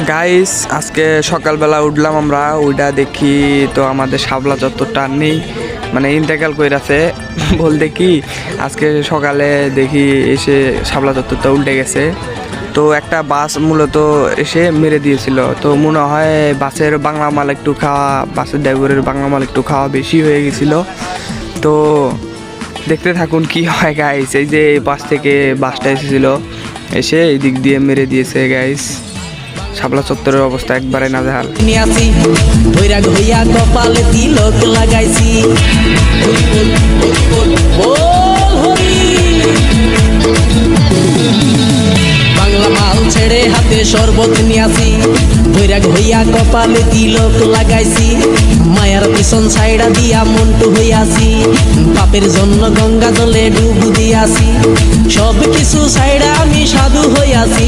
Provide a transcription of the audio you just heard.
Guys আজকে সকালবেলা উঠলাম আমরা, ওইটা দেখি তো আমাদের শাপলা চত্বরটা আর নেই, মানে ইন্তেকাল কইরাছে। বলতে কি আজকে সকালে দেখি এসে শাপলা চত্বরটা উল্টে গেছে। তো একটা বাস মূলত এসে মেরে দিয়েছিল। তো মনে হয় বাসের বাংলা মাল একটু খাওয়া, বাসের ড্রাইভারের বাংলা মাল একটু খাওয়া বেশি হয়ে গেছিল। তো দেখতে থাকুন কি হয় গাইস। এই যে এই পাশ থেকে বাসটা এসেছিল, এসে এই দিক দিয়ে মেরে দিয়েছে গাইস। শাপলা চত্বরের অবস্থা একবারে নাজেহাল। নিয়াছি বৈরাগ হইয়া কপালে তিলক লাগাইছি, বাংলা মাল ছেড়ে হাতে শরবত নিয়াছি, বৈরাগ হইয়া কপালে তিলক লাগাইছি, মায়ার পিছন ছাইড়া দিয়া মন্টু হইয়াছি, পাপের জন্য গঙ্গা জলে ডুব দিয়াছি, সব কিছু ছাইড়া আমি সাধু হইয়াছি।